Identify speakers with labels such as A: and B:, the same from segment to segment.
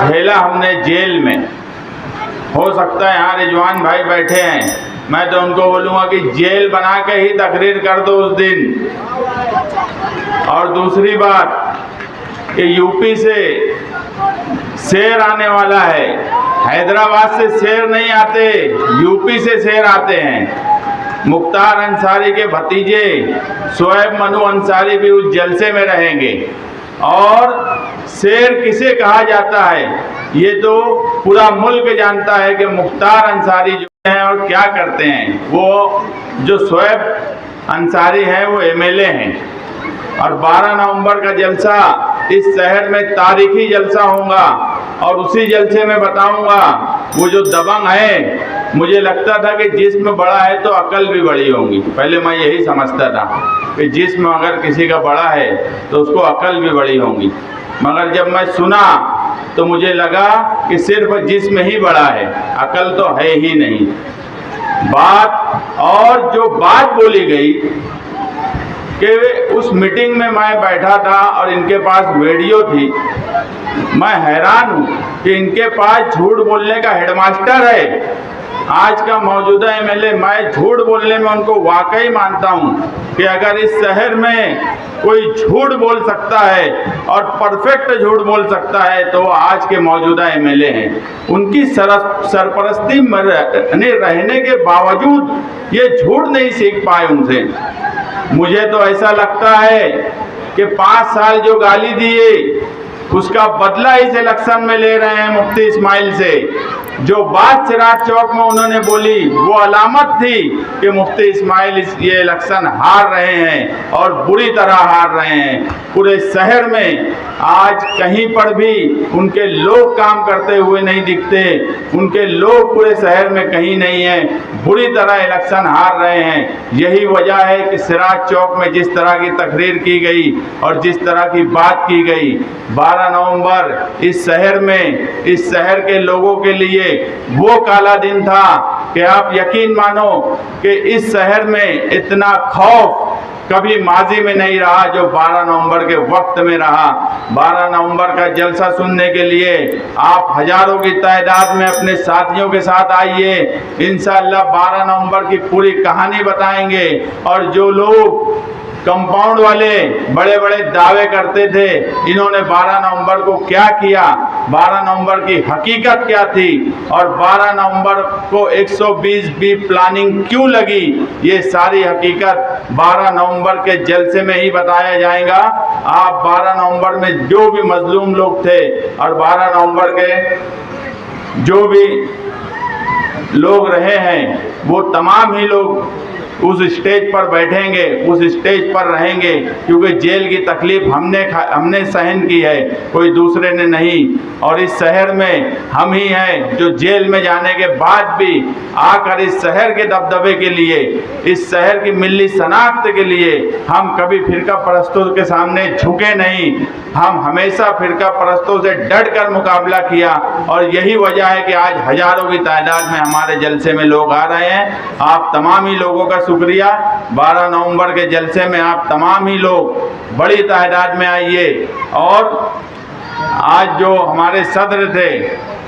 A: جھیلا ہم نے جیل میں. ہو سکتا ہے یہاں رضوان بھائی بیٹھے ہیں, میں تو ان کو بولوں گا کہ جیل بنا کے ہی تقریر کر دو اس دن. اور دوسری بات کہ یو پی سے شیر آنے والا ہے, حیدرآباد سے شیر نہیں آتے, یو پی سے شیر آتے ہیں. مختار انصاری کے بھتیجے شعیب منو انصاری بھی اس جلسے میں رہیں گے. اور شیر کسے کہا جاتا ہے یہ تو پورا ملک جانتا ہے کہ مختار انصاری جو ہیں اور کیا کرتے ہیں. وہ جو شعیب انصاری ہیں وہ ایم ایل اے ہیں. اور 12 نومبر کا جلسہ اس شہر میں تاریخی جلسہ ہوگا, اور اسی جلسے میں بتاؤں گا وہ جو دبنگ ہے, مجھے لگتا تھا کہ جسم بڑا ہے تو عقل بھی بڑی ہوگی. پہلے میں یہی سمجھتا تھا کہ جسم اگر کسی کا بڑا ہے تو اس کو عقل بھی بڑی ہوگی, مگر جب میں سنا تو مجھے لگا کہ صرف جسم ہی بڑا ہے, عقل تو ہے ہی نہیں. اور جو بات بولی گئی کہ اس میٹنگ میں بیٹھا تھا اور ان کے پاس ویڈیو تھی, میں حیران ہوں کہ ان کے پاس جھوٹ بولنے کا ہیڈ ماسٹر ہے آج کا موجودہ ایم ایل اے. میں جھوٹ بولنے میں ان کو واقعی مانتا ہوں کہ اگر اس شہر میں کوئی جھوٹ بول سکتا ہے اور پرفیکٹ جھوٹ بول سکتا ہے تو وہ آج کے موجودہ ایم ایل اے ہیں. ان کی سرپرستی میں رہنے کے باوجود یہ جھوٹ نہیں سیکھ پائے ان سے. مجھے تو ایسا لگتا ہے کہ 5 سال جو گالی دیے اس کا بدلہ اس الیکشن میں لے رہے ہیں مفتی اسماعیل سے. جو بات سراج چوک میں انہوں نے بولی وہ علامت تھی کہ مفتی اسماعیل یہ الیکشن ہار رہے ہیں اور بری طرح ہار رہے ہیں. پورے شہر میں آج کہیں پر بھی ان کے لوگ کام کرتے ہوئے نہیں دکھتے, ان کے لوگ پورے شہر میں کہیں نہیں ہیں, بری طرح الیکشن ہار رہے ہیں. یہی وجہ ہے کہ سراج چوک میں جس طرح کی تقریر کی گئی اور جس طرح کی بات کی گئی, 12 نومبر اس شہر میں, اس شہر کے لوگوں کے لیے وہ کالا دن تھا کہ آپ یقین مانو کہ اس شہر میں اتنا خوف کبھی ماضی میں نہیں رہا جو 12 نومبر کے وقت میں رہا. 12 نومبر کا جلسہ سننے کے لیے آپ ہزاروں کی تعداد میں اپنے ساتھیوں کے ساتھ آئیے. انشاءاللہ 12 نومبر کی پوری کہانی بتائیں گے. اور جو لوگ کمپاؤنڈ والے بڑے بڑے دعوے کرتے تھے, انہوں نے 12 نومبر کو کیا کیا, 12 نومبر کی حقیقت کیا تھی, اور 12 نومبر کو 120 پلاننگ کیوں لگی, یہ ساری حقیقت 12 نومبر کے جلسے میں ہی بتایا جائے گا. آپ 12 نومبر میں جو بھی مظلوم لوگ تھے اور 12 نومبر کے جو بھی لوگ رہے ہیں وہ تمام ہی لوگ اس اسٹیج پر بیٹھیں گے, اس اسٹیج پر رہیں گے, کیونکہ جیل کی تکلیف ہم نے سہن کی ہے, کوئی دوسرے نے نہیں. اور اس شہر میں ہم ہی ہیں جو جیل میں جانے کے بعد بھی آ کر اس شہر کے دبدبے کے لیے, اس شہر کی ملی شناخت کے لیے ہم کبھی فرقہ پرستوں کے سامنے جھکے نہیں. ہم ہمیشہ فرقہ پرستوں سے ڈٹ کر مقابلہ کیا, اور یہی وجہ ہے کہ آج ہزاروں کی تعداد میں ہمارے جلسے میں لوگ آ رہے ہیں. آپ تمام ہی لوگوں کا شکریہ. 12 نومبر کے جلسے میں آپ تمام ہی لوگ بڑی تعداد میں آئیے. اور آج جو ہمارے صدر تھے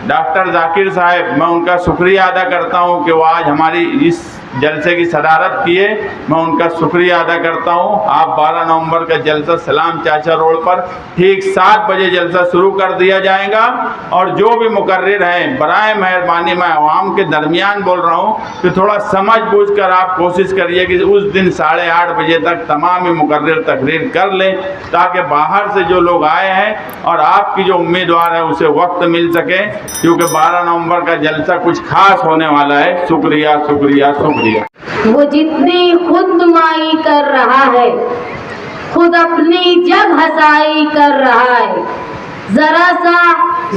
A: ڈاکٹر ذاکر صاحب, میں ان کا شکریہ ادا کرتا ہوں کہ وہ آج ہماری اس جلسے کی صدارت کیے, میں ان کا شکریہ ادا کرتا ہوں. آپ 12 نومبر کا جلسہ سلام چاچا روڈ پر ٹھیک 7 بجے جلسہ شروع کر دیا جائے گا. اور جو بھی مقرر ہیں برائے مہربانی میں عوام کے درمیان بول رہا ہوں کہ تھوڑا سمجھ بوجھ کر آپ کوشش کریے کہ اس دن 8:30 بجے تک تمام ہی مقرر تقریر کر لیں, تاکہ باہر سے جو لوگ آئے ہیں اور آپ کی جو امیدوار ہے اسے وقت مل سکے, کیونکہ 12 نومبر کا جلسہ کچھ خاص ہونے والا ہے. شکریہ شکریہ شکریہ.
B: وہ جتنی خود نمائی کر رہا ہے خود اپنی جب ہنسائی کر رہا ہے, ذرا سا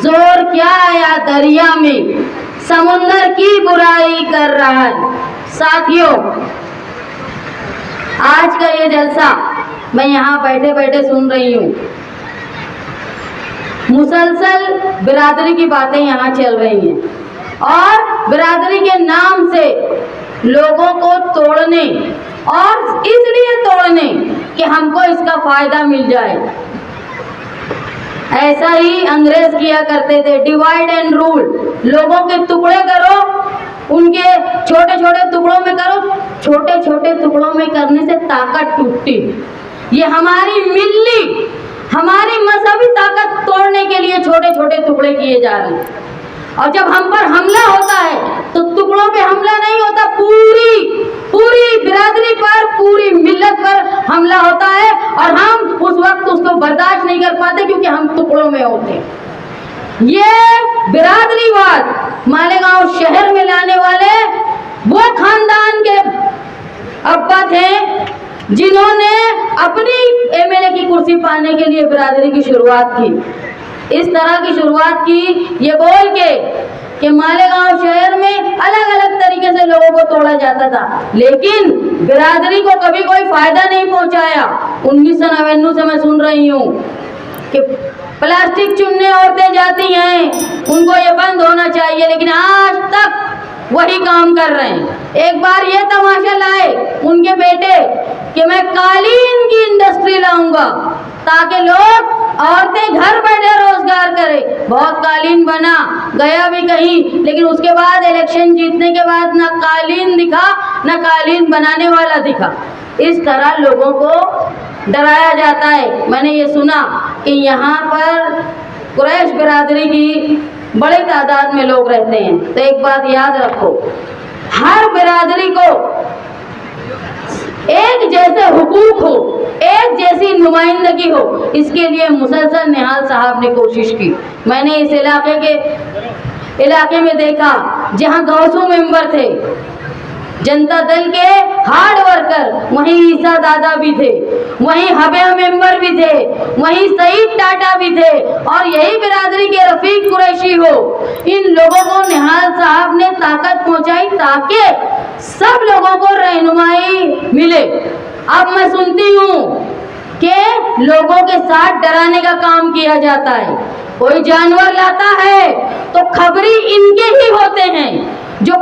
B: زور کیا آیا دریا میں سمندر کی برائی کر رہا ہے. ساتھیوں, آج کا یہ جلسہ میں یہاں بیٹھے بیٹھے سن رہی ہوں, مسلسل برادری کی باتیں یہاں چل رہی ہیں, اور برادری کے نام سے لوگوں کو توڑنے, اور اس لیے توڑنے کہ ہم کو اس کا فائدہ مل جائے. ऐसा ही अंग्रेज किया करते थे, डिवाइड एंड रूल। लोगों के टुकड़े करो, उनके छोटे छोटे टुकड़ों में करो, छोटे छोटे टुकड़ों में करने से ताकत टूटती। ये हमारी मिल्ली, हमारी मजहबी ताकत तोड़ने के लिए छोटे छोटे टुकड़े किए जा रहे हैं। और जब हम पर हमला होता है तो टुकड़ों पे हमला नहीं होता, पूरी बिरादरी पर, पूरी मिल्लत पर हमला होता है, और हम उस वक्त उसको बर्दाश्त नहीं कर पाते क्योंकि हम टुकड़ों में होते हैं। ये बिरादरीवाद मालेगांव शहर में लाने वाले वो खानदान के अब्बा थे जिन्होंने अपनी एमएलए की कुर्सी पाने के लिए बिरादरी की शुरुआत की। इस तरह की शुरुआत की ये बोल के कि मालेगांव शहर में अलग अलग तरीके से लोगों को तोड़ा जाता था, लेकिन बिरादरी को कभी कोई फायदा नहीं पहुंचाया। 1999 से मैं सुन रही हूँ कि प्लास्टिक चुनने औरतें जाती हैं, उनको ये बंद होना चाहिए, लेकिन आज तक वही काम कर रहे हैं। एक बार ये तमाशा लाए उनके बेटे कि मैं कालीन की इंडस्ट्री लाऊंगा ताकि लोग, औरतें घर बैठे रोजगार करें। बहुत कालीन बना, गया भी कहीं, लेकिन उसके बाद इलेक्शन जीतने के बाद ना कालीन दिखा, ना कालीन बनाने वाला दिखा। इस तरह लोगों को डराया जाता है। मैंने ये सुना कि यहाँ पर कुरैश बिरादरी की बड़ी तादाद में लोग रहते हैं, तो एक बात याद रखो, हर बिरादरी को एक जैसे हुकूक हो, एक जैसी नुमाइंदगी हो, इसके लिए मुसलसल निहाल साहब ने कोशिश की। मैंने इस इलाके में देखा जहां गौसू मेंबर थे, जनता दल के हार्ड वर्कर, वहीं ईसा दादा भी थे, वहीं हबिया मेंबर भी थे, वहीं सईद टाटा भी थे, और यही बिरादरी के रफीक कुरैशी हो। इन लोगों को निहाल साहब ने ताकत पहुंचाई ताकि सब लोगों को रहनुमाई मिले। अब मैं सुनती हूँ कि लोगों के साथ डराने का काम किया जाता है। कोई जानवर लाता है तो खबरी इनके ही होते हैं, जो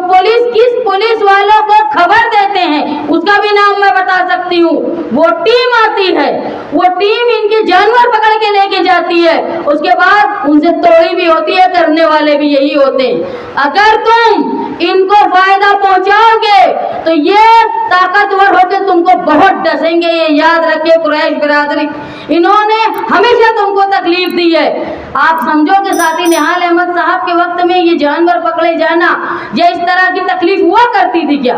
B: किस पुलिस वालों को खबर देते हैं उसका भी नाम मैं बता सकती हूँ। वो टीम आती है, वो टीम इनके जानवर पकड़ के लेके जाती है, उसके बाद उनसे तोड़ी भी होती है, करने वाले भी यही होते हैं। अगर तुम इनको फायदा पहुंचाओगे तो ये ताकतवर होकर तुमको बहुत डसेंगे, ये याद रखिए कुरैश बिरादरी, इन्होंने हमेशा तुमको तकलीफ दी है। आप समझो कि साथी निहाल अहमद साहब के वक्त में ये जानवर पकड़े जाना या इस तरह की तकलीफ हुआ करती थी क्या?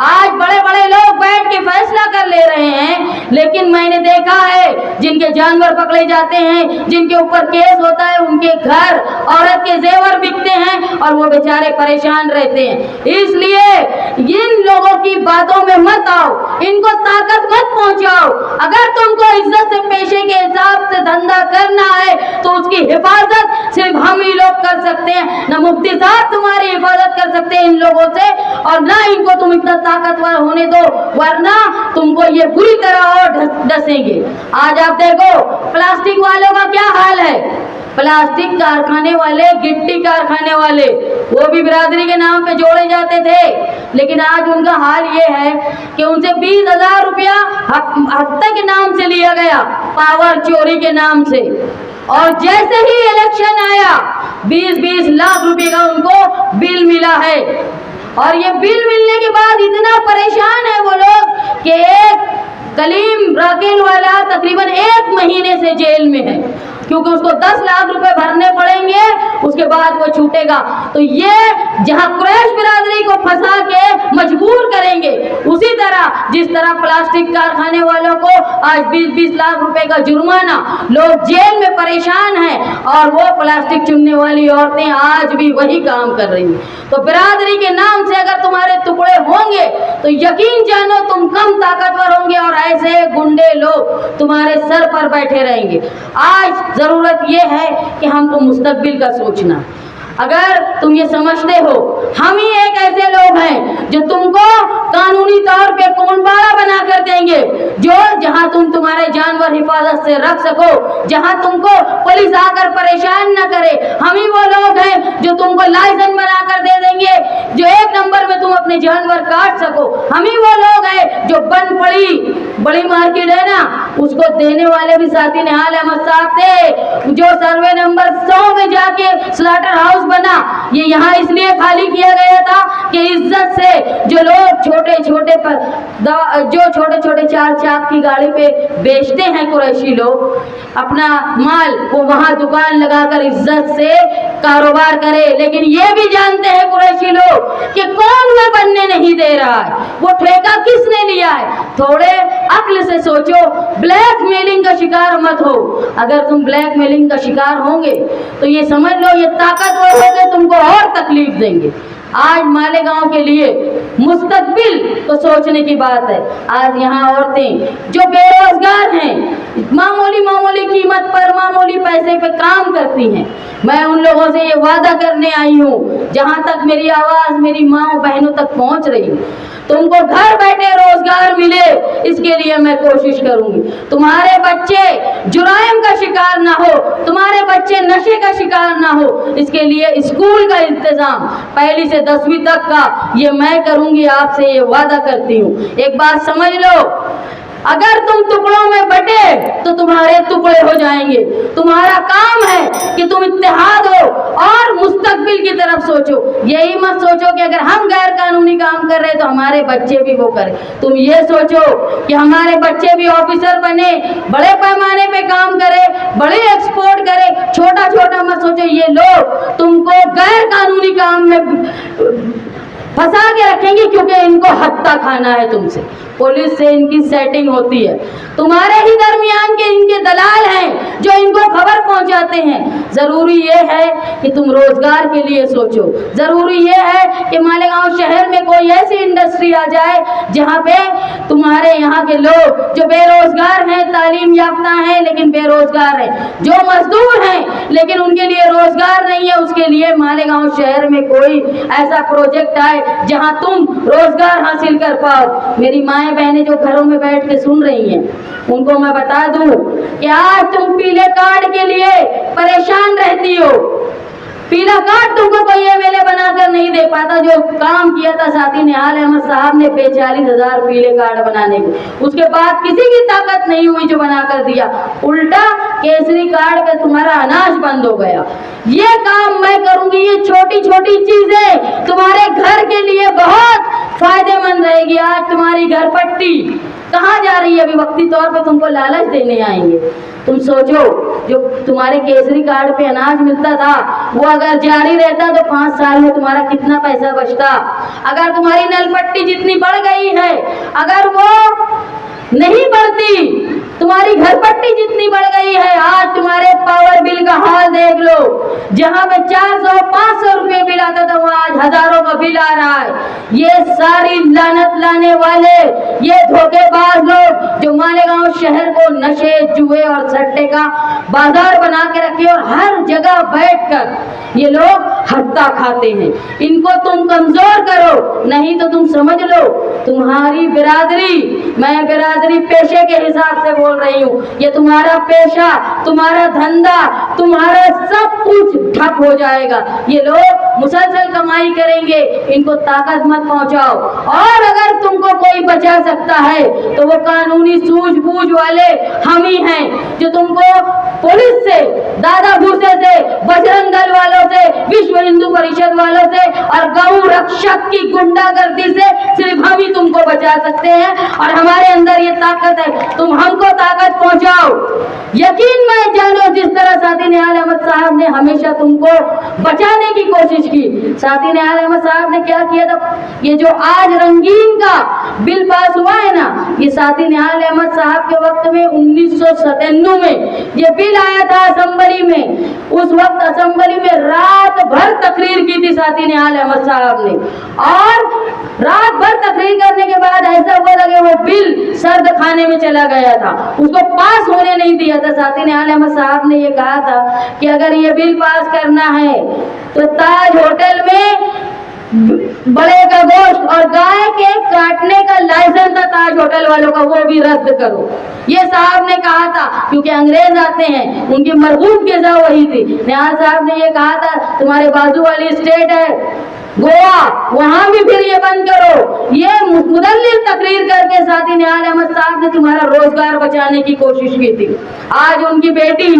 B: आज बड़े बड़े लोग बैठ के फैसला कर ले रहे हैं, लेकिन मैंने देखा है जिनके जानवर पकड़े जाते हैं, जिनके ऊपर केस होता है, उनके घर औरत के जेवर बिकते हैं और वो बेचारे परेशान रहते हैं। इसलिए इन लोगों की बातों में मत आओ, इनको ताकत मत पहुंचाओ। अगर तुमको इज्जत से पेशे के हिसाब से धंधा करना है तो उसकी हिफाजत सिर्फ हम ही लोग कर सकते हैं, ना मुफ्ती साहब तुम्हारी हिफाजत कर सकते हैं इन लोगों से, और ना इनको तुम इतना ताकतवर होने दो, वरना तुमको ये बुरी तरह और डसेंगे। आज आप देखो प्लास्टिक वालों का क्या हाल है। प्लास्टिक कारखाने वाले, गिट्टी कारखाने वाले, वो भी बिरादरी के नाम पे जोड़े जाते थे, लेकिन आज उनका हाल ये है कि उनसे 20,000 रुपया हफ्ते के नाम से लिया गया, पावर चोरी के नाम से, और जैसे ही इलेक्शन आया 20-20 लाख रुपए का उनको बिल मिला है। और ये बिल मिलने के बाद इतना परेशान है वो लोग कि एक कलीम राकेल वाला तकरीबन 1 महीने से जेल में है, क्योंकि उसको 10 लाख रुपए भरने पड़ेंगे, उसके बाद वो छूटेगा। तो ये जहां कुरैश बिरादरी को फंसा के मजबूर करेंगे, उसी तरह जिस तरह प्लास्टिक कारखाने वालों को आज 20-20 लाख रुपए का जुर्माना, लोग जेल में परेशान हैं, और वो प्लास्टिक चुनने वाली औरतें आज भी वही काम कर रही हैं। तो बिरादरी के नाम से अगर तुम्हारे टुकड़े होंगे तो यकीन जानो तुम कम ताकतवर होंगे और ऐसे गुंडे लोग तुम्हारे सर पर बैठे रहेंगे। आज जरूरत यह है कि हमको मुस्तकबिल का सोचना। अगर तुम ये समझते हो हम ही एक ऐसे लोग हैं जो तुमको कानूनी तौर पे कोनबाड़ा बना कर देंगे, जो जहां तुम तुम्हारे जानवर हिफाजत से रख सको, जहां तुमको पुलिस आकर परेशान न करे, हम ही वो लोग हैं जो तुमको लाइसेंस बना कर दे देंगे, जो 1 नंबर में तुम अपने जानवर काट सको। हम ही वो लोग हैं जो बन पड़ी बड़ी मार्केट है ना, उसको देने वाले भी साथी निहाल अहमद साहब थे। जो सर्वे नंबर 100 में जाके स्लॉटर हाउस बना, ये यहाँ इसलिए खाली किया गया था कि इज्जत से जो लोग छोटे छोटे चार चाक की गाड़ी पे बेचते हैं कुरैशी लोग अपना माल, वो वहाँ दुकान लगाकर इज्जत से कारोबार करे। लेकिन ये भी जानते हैं कुरैशी लोग कि कौन में बनने नहीं दे रहा है, वो ठेका किसने लिया है। थोड़े अक्ल से सोचो, ब्लैक मेलिंग का शिकार मत हो। अगर तुम ब्लैक मेलिंग का शिकार होंगे तो ये समझ लो ये ताकतवर होकर तुमको और तकलीफ देंगे। आज मालेगांव के लिए मुस्तकबिल तो सोचने की बात है। आज यहाँ औरतें जो बेरोजगार हैं, मामूली कीमत पर मामूली पैसे पे काम करती हैं, मैं उन लोगों से ये वादा करने आई हूँ, जहाँ तक मेरी आवाज़ मेरी माँ बहनों तक पहुँच रही, तुमको घर बैठे रोजगार मिले, इसके लिए मैं कोशिश करूंगी। तुम्हारे बच्चे जुराइम का शिकार ना हो, तुम्हारे बच्चे नशे का शिकार ना हो, इसके लिए स्कूल का इंतजाम 1ली से 10वीं तक का ये मैं करूंगी, आपसे ये वादा करती हूँ। एक बात समझ लो, अगर तुम टुकड़ों में बटे तो तुम्हारे टुकड़े हो जाएंगे। तुम्हारा काम है कि तुम इत्तेहाद हो और मुस्तकबिल की तरफ सोचो। यही मत सोचो कि अगर हम गैर कानूनी काम कर रहे तो हमारे बच्चे भी वो करें। तुम ये सोचो कि हमारे बच्चे भी ऑफिसर बने, बड़े पैमाने पे काम करे, बड़े एक्सपोर्ट करे। छोटा छोटा मत सोचो। ये लोग तुमको गैर कानूनी काम में फंसा के रखेंगे क्योंकि इनको हत्ता खाना है तुमसे। पुलिस से इनकी सेटिंग होती है, तुम्हारे ही दरमियान के इनके दलाल हैं जो इनको खबर पहुंचाते हैं। जरूरी ये है कि तुम रोजगार के लिए सोचो। जरूरी ये है कि मालेगांव शहर में कोई ऐसी इंडस्ट्री आ जाए जहां पे तुम्हारे यहाँ के लोग जो बेरोजगार हैं, तालीम याफ्ता हैं लेकिन बेरोजगार हैं, जो मजदूर हैं लेकिन उनके लिए रोजगार नहीं है, उसके लिए मालेगांव शहर में कोई ऐसा प्रोजेक्ट आए जहां तुम रोजगार हासिल कर पाओ। मेरी माएं बहनें जो घरों में बैठ के सुन रही हैं, उनको मैं बता दूं कि आज तुम पीले कार्ड के लिए परेशान रहती हो। पीला कार्ड तुमको कोई एमएलए बनाकर नहीं दे पाता। जो काम किया था साथी निहाल अहमद साहब ने 42,000 पीले कार्ड बनाने के, उसके बाद किसी की ताकत नहीं हुई जो बनाकर दिया। उल्टा केसरी कार्ड पे तुम्हारा अनाज बंद हो गया। ये काम मैं करूंगी। ये छोटी छोटी चीजें तुम्हारे घर के लिए बहुत फायदेमंद रहेगी। आज तुम्हारी घर पट्टी कहाँ जा रही है? अभी वक्ती तौर पे तुमको लालच देने आएंगे। तुम सोचो, जो तुम्हारे केसरी कार्ड पे अनाज मिलता था वो अगर जारी रहता तो 5 साल में तुम्हारा कितना पैसा बचता। अगर तुम्हारी नल पट्टी जितनी बढ़ गई है, अगर वो नहीं बढ़ती, तुम्हारी घर पट्टी जितनी बढ़ गई है, आज तुम्हारे पावर बिल का हाल देख लो। जहां पे 400-500 रुपए बिल आता था वो आज हजारों का बिल आ रहा है। ये सारी लानत लाने वाले, ये धोखेबाज लोग जो मालेगांव शहर को नशे, जुए और सट्टे का बाजार बना के रखे और हर जगह बैठकर ये लोग हत्ता खाते हैं, इनको तुम कमजोर करो। नहीं तो तुम समझ लो तुम्हारी बिरादरी, मैं बिरादरी पेशे के हिसाब से बोल रही हूँ, ये तुम्हारा पेशा, तुम्हारा धंधा, तुम्हारा सब कुछ ठप हो जाएगा। ये लोग मुसलसल कमाई करेंगे, इनको ताकत मत पहुंचाओ। और अगर तुमको कोई बचा सकता है तो वो कानूनी सूझबूझ वाले हम ही हैं, जो तुमको पुलिस से, दादा भूसे से, बजरंग दल वालों से, विश्व हिंदू परिषद वालों से और गौ रक्षक की गुंडागर्दी से सिर्फ हम ही तुमको बचा सकते हैं। और हमारे अंदर ये ताकत है, तुम हमको ताकत पहुंचाओ। यकीन में जानो, जिस तरह साथी निहाल अहमद साहब ने हमेशा तुमको बचाने की कोशिश की। साथी निहाल अहमद साहब ने क्या किया था? ये जो आज रंगीन का बिल पास हुआ है ना, ये साथी निहाल अहमद साहब के वक्त में 1997 में ये बिल आया था असेंबली में। उस वक्त असेंबली में रात भर तकरीर की थी साथी निहाल अहमद साहब ने, और रात भर तकरीर करने के बाद ऐसा हुआ था कि वो बिल सर्द खाने में चला गया था, उसको पास होने नहीं दिया था। साथी निहाल अहमद साहब ने ये कहा था कि अगर ये बिल पास करना है तो ताज होटल में बड़े का गोश्त और गाय के काटने का लाइसेंस था ताज होटल वालों का, वो भी रद्द करो। ये साहब ने कहा था, क्योंकि अंग्रेज आते हैं, उनकी मरबूत ग़िज़ा वही थी। निहाल साहब ने ये कहा था, तुम्हारे बाजू वाली स्टेट है गोवा, वहां भी फिर ये बंद करो। ये मुदल्लिल तकरीर करके साथी निहाल अहमद साहब ने तुम्हारा रोजगार बचाने की कोशिश की थी। आज उनकी बेटी,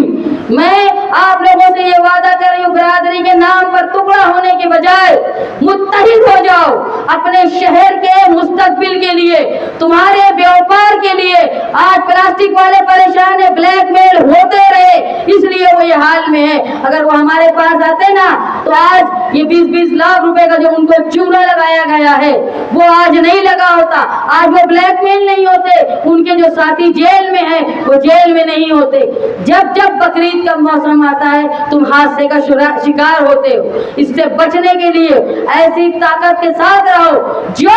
B: मैं आप लोगों से ये वादा कर रही हूँ, बिरादरी के नाम पर टुकड़ा होने के बजाय मुत्तहिद हो जाओ अपने शहर के मुस्तकबिल के लिए, तुम्हारे व्यापार के लिए। आज प्लास्टिक वाले परेशान है, ब्लैकमेल होते रहे इसलिए वो ये हाल में है। अगर वो हमारे पास आते ना तो आज ये 20-20 लाख रुपए का जो उनको चूना लगाया गया है वो आज नहीं लगा होता, आज वो ब्लैकमेल नहीं होते, उनके जो साथी जेल में है वो जेल में नहीं होते। जब जब बकरीद का मौसम आता है तुम हादसे का शिकार होते हो। इससे बचने के लिए ऐसी ताकत के साथ रहो जो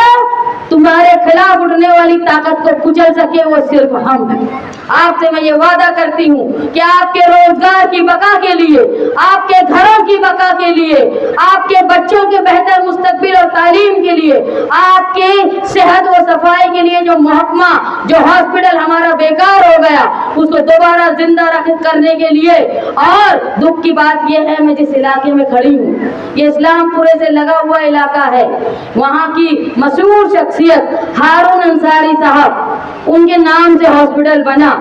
B: तुम्हारे खिलाफ उठने वाली ताकत को कुचल सके, वो सिर्फ हम हैं। आपसे मैं ये वादा करती हूँ कि आपके रोजगार की बका के लिए, आपके घरों की बका के लिए, आपके बच्चों के बेहतर मुस्तकबिल और तालीम के लिए, आपके सेहत व सफाई के लिए जो महकमा, जो हॉस्पिटल हमारा बेकार हो गया उसको दोबारा जिंदा करने के लिए। और दुख की बात यह है, मैं जिस इलाके में खड़ी हूँ ये इस्लामपुरे से लगा हुआ इलाका है। वहाँ की मशहूर शख्सियत हारून अंसारी साहब, उनके नाम से हॉस्पिटल बना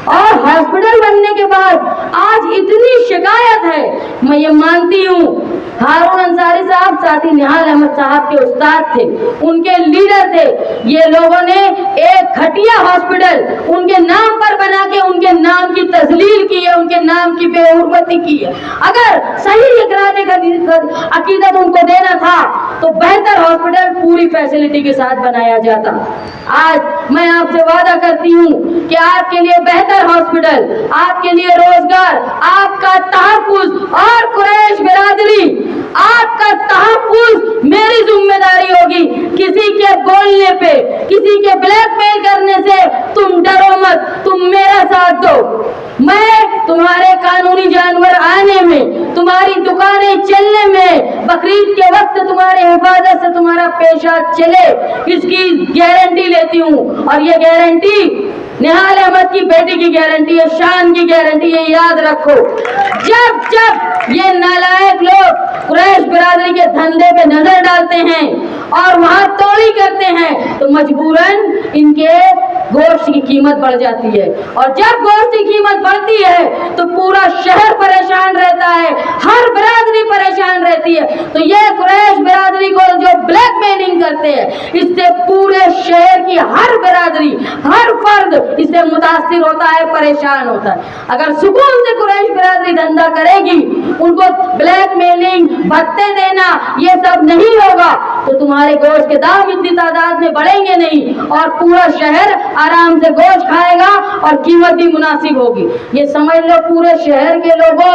B: और हॉस्पिटल बनने के बाद आज इतनी शिकायत है। मैं ये मानती हूँ हारून अंसारी साहब साथी निहाल अहमद साहब के उस्ताद थे, उनके लीडर थे। ये लोगों ने एक घटिया हॉस्पिटल उनके नाम पर बना के उनके नाम की तजलील की है, उनके नाम की बेहुरमती की है। अगर सही इकरार अकीदत उनको देना था तो बेहतर हॉस्पिटल पूरी फैसिलिटी के साथ बनाया जाता। आज मैं आपसे वादा करती हूँ कि आपके लिए बेहतर हॉस्पिटल, आपके लिए रोजगार, आपका तहफ्फुज़ और कुरैश बिरादरी, आपका तहफ्फुज़ मेरी जिम्मेदारी होगी। किसी के बोलने पे, किसी के ब्लैकमेल करने से तुम डरो मत, तुम मेरा साथ दो। मैं तुम्हारे कानूनी जानवर आने में, तुम्हारी दुकानें चलने में, बकरीद के वक्त तुम्हारे हिफाजत से तुम्हारा पेशा चले, इसकी गारंटी लेती हूँ। और ये गारंटी निहाल अहमद की बेटी की गारंटी है, शान की गारंटी है, याद रखो। जब जब ये नालायक लोग कुरैश बिरादरी के धंधे पे नजर डालते हैं और वहां तोड़ी करते हैं तो मजबूरन इनके गोश्त की कीमत बढ़ जाती है। और जब गोश्त की कीमत बढ़ती है तो पूरा शहर परेशान रहता है, हर बिरादरी परेशान रहती है। तो ये कुरैश बिरादरी को जो ब्लैकमेलिंग करते हैं इससे पूरे शहर की हर बिरादरी, हर फर्द इससे मुतासिर होता है, परेशान होता है। अगर सुकून से कुरैश बिरादरी धंधा करेगी, उनको ब्लैकमेलिंग, भत्ते देना ये सब नहीं होगा तो तुम्हारे गोश्त के दाम इतनी तादाद में बढ़ेंगे नहीं और पूरा शहर आराम से गोश्त खाएगा और कीमत भी मुनासिब होगी। ये समझ लो पूरे शहर के लोगों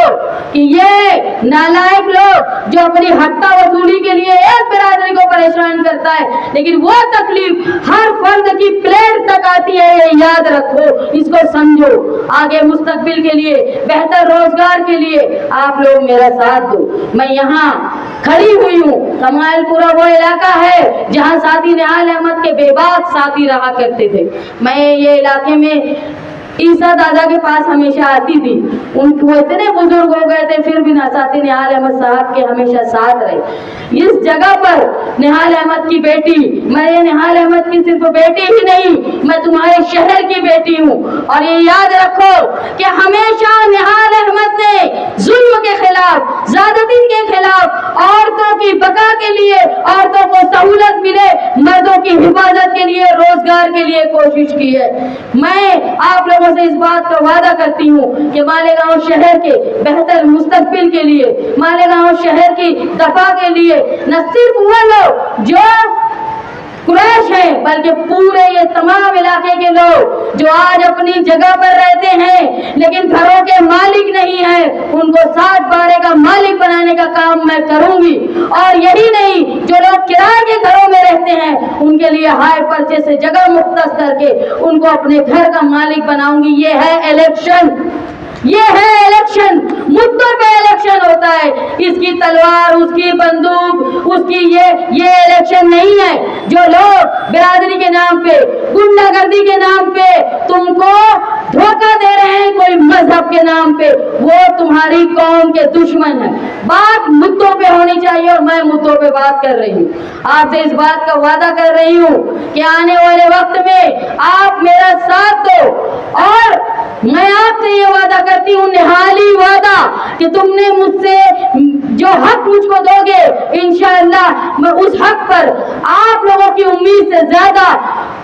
B: कि ये नालायक लोग जो अपनी हट्टा वसूली के लिए एक बिरादरी को परेशान करता है, लेकिन वो तकलीफ हर फर्द की प्लेट तक आती है। ये याद रखो, इसको समझो। आगे मुस्तकबिल के लिए, बेहतर रोजगार के लिए आप लोग मेरा साथ दो। मैं यहाँ खड़ी हुई हूँ, कमालपुरा वो इलाका है जहाँ साथी निहाल अहमद के बेबाक साथी रहा करते थे। मैं ये इलाके में ईसा दादा के पास हमेशा आती थी। वो इतने बुजुर्ग हो गए थे फिर भी साथी निहाल अहमद साहब के हमेशा साथ रहे। इस जगह पर निहाल अहमद की बेटी, मैं निहाल अहमद की सिर्फ बेटी ही नहीं, मैं तुम्हारे शहर की बेटी हूँ। और ये याद रखो कि हमेशा निहाल अहमद ने जुल्म के खिलाफ, ज़्यादती के खिलाफ, औरतों की बका के लिए, औरतों को सहूलत मिले, मर्दों की हिफाजत के लिए, रोजगार के लिए कोशिश की है। मैं आप लोगों से इस बात का वादा करती हूँ कि मालेगांव शहर के बेहतर मुस्तकबिल के लिए, मालेगांव शहर की दफा के लिए न सिर्फ वो लोग जो कुरैश हैं बल्कि पूरे ये तमाम इलाके के लोग जो आज अपनी जगह पर रहते हैं लेकिन घरों के मालिक नहीं है, उनको 7 बारे का मालिक बनाने का काम मैं करूंगी। और यही नहीं, जो लोग किराए के घरों में रहते हैं उनके लिए हाई पर्चे से जगह मुख्तस करके उनको अपने घर का मालिक बनाऊंगी। ये है इलेक्शन, ये है इलेक्शन। मुद्दों पे इलेक्शन होता है, इसकी तलवार, उसकी बंदूक, उसकी ये इलेक्शन नहीं है। जो लोग बिरादरी के नाम पे, गुंडागर्दी के नाम पे तुमको धोखा दे रहे हैं, कोई मजहब के नाम पे, वो तुम्हारी कौम के दुश्मन है। बात मुद्दों पे होनी चाहिए। चाहिए और मैं मुद्दों पे बात कर रही हूँ। आपसे इस बात का वादा कर रही हूँ कि आने वाले वक्त में आप मेरा साथ दो, और मैं आपसे ये वादा करती हूँ, निहाली वादा, कि तुमने मुझसे जो हक मुझको दोगे, इंशाअल्लाह मैं उस हक पर आप लोगों की उम्मीद से ज्यादा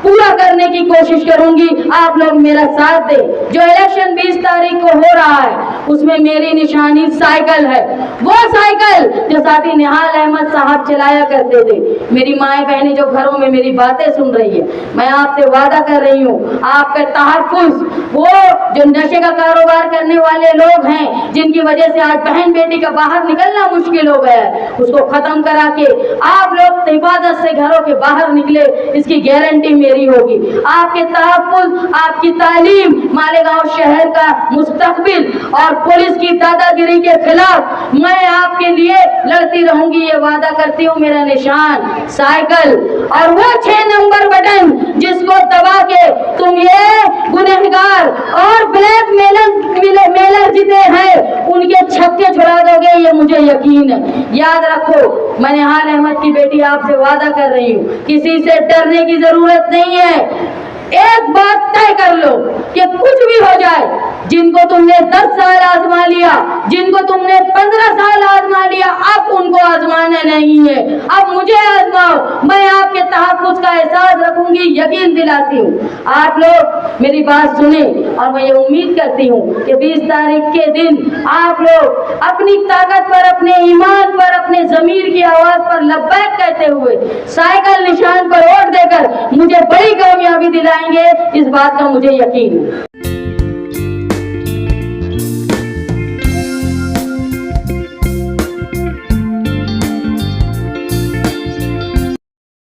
B: पूरा करने की कोशिश करूंगी। आप लोग मेरा साथ दें। जो इलेक्शन 20 तारीख को हो रहा है उसमें मेरी निशानी साइकिल है, वो साइकिल जो साथी निहाल अहमद साहब चलाया करते थे। मेरी माएँ बहनें जो घरों में मेरी बातें सुन रही है, मैं आपसे वादा कर रही हूँ, आपका तहफ़्फ़ुज़, वो जो नशे का कारोबार करने वाले लोग हैं जिनकी वजह से आज बहन बेटी का बाहर निकलना मुश्किल हो गया है, उसको खत्म करा के आप लोग हिफाजत से घरों के बाहर निकले, इसकी गारंटी मेरी होगी। आपके तहफ़्फ़ुज़, आपकी तालीम, मालेगांव शहर का मुस्तक़बिल और पुलिस की दादागिरी के खिलाफ मैं आपके लिए लड़ती रहूंगी, ये वादा करती हूँ। मेरा निशान साइकिल और वो 6 नंबर बटन जिसको दबा के तुम ये गुनहगार और ब्लैक मेलर जितने हैं उनके छक्के छुड़ा दोगे, ये मुझे यकीन है। याद रखो, मैं निहाल अहमद की बेटी आपसे वादा कर रही हूँ, किसी से डरने की जरूरत नहीं है। एक बात तय कर लो कि कुछ भी हो जाए, जिनको तुमने 10 साल आजमा लिया, जिनको तुमने 15 साल आजमा लिया, अब उनको आजमाना नहीं है, अब मुझे आजमाओ। मैं आपके तहफ़्फ़ुज़ का एहसास रखूंगी, यकीन दिलाती हूँ। आप लोग मेरी बात सुने और मैं ये उम्मीद करती हूँ कि 20 तारीख के दिन आप लोग अपनी ताकत पर, अपने ईमान पर, अपने ज़मीर की आवाज़ पर लब्बैक कहते हुए साइकिल निशान पर वोट देकर मुझे बड़ी कामयाबी दिलाएंगे, इस बात का मुझे यकीन है।